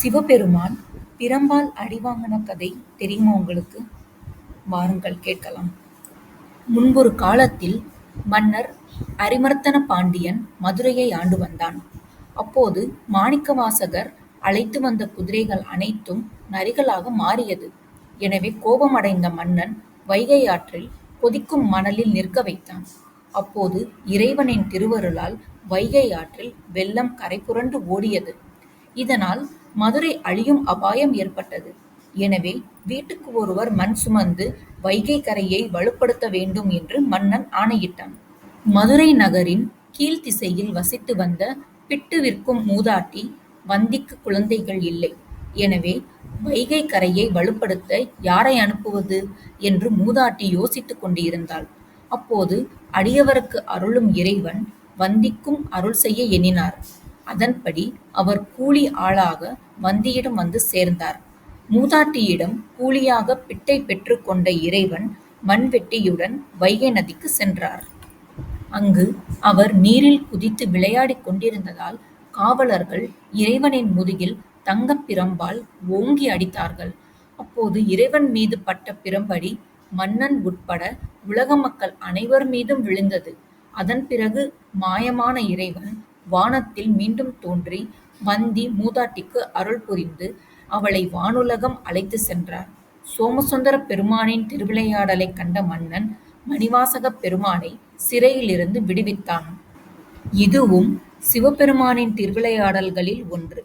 சிவபெருமான் பிரம்பால் அடிவாங்கின கதை தெரியுமா உங்களுக்கு? வாருங்கள் கேட்கலாம். முன்பொரு காலத்தில் மன்னர் அரிமர்த்தன பாண்டியன் மதுரையை ஆண்டு வந்தான். அப்போது மாணிக்கவாசகர் அழைத்து வந்த குதிரைகள் அனைத்தும் நரிகளாக மாறியது. எனவே கோபமடைந்த மன்னன் வைகை ஆற்றில் கொதிக்கும் மணலில் நிற்க வைத்தான். அப்போது இறைவனின் திருவருளால் வைகை ஆற்றில் வெள்ளம் கரைபுரண்டு ஓடியது. இதனால் மதுரை அழியும் அபாயம் ஏற்பட்டது. எனவே வீட்டுக்கு ஒருவர் மண் சுமந்து வைகை கரையை வலுப்படுத்த வேண்டும் என்று மன்னன் ஆணையிட்டான். மதுரை நகரின் கீழ்த்திசையில் வசித்து வந்த பிட்டு விற்கும் மூதாட்டி வந்திக்கு குழந்தைகள் இல்லை. எனவே வைகை கரையை வலுப்படுத்த யாரை அனுப்புவது என்று மூதாட்டி யோசித்துக் கொண்டிருந்தாள். அப்போது அடியவருக்கு அருளும் இறைவன் வந்திக்கும் அருள் செய்ய எண்ணினார். அதன்படி அவர் கூலி ஆளாக வந்தியிடம் வந்து சேர்ந்தார். மூதாட்டியிடம் கூலியாக பிட்டை பெற்றுக் கொண்ட இறைவன் மண்வெட்டியுடன் வைகை நதிக்கு சென்றார். அங்கு அவர் நீரில் குதித்து விளையாடிக் கொண்டிருந்ததால் காவலர்கள் இறைவனின் முதுகில் தங்கப் பிரம்பால் ஓங்கி அடித்தார்கள். அப்போது இறைவன் மீது பட்ட பிரம்படி மன்னன் உட்பட உலக மக்கள் அனைவர் மீதும் விழுந்தது. அதன் பிறகு மாயமான இறைவன் வானத்தில் மீண்டும் தோன்றி வந்தி மூதாட்டிக்கு அருள் புரிந்து அவளை வானுலகம் அழைத்து சென்றார். சோமசுந்தர பெருமானின் திருவிளையாடலைக் கண்ட மன்னன் மணிவாசகப் பெருமானை சிறையிலிருந்து விடுவித்தான். இதுவும் சிவபெருமானின் திருவிளையாடல்களில் ஒன்று.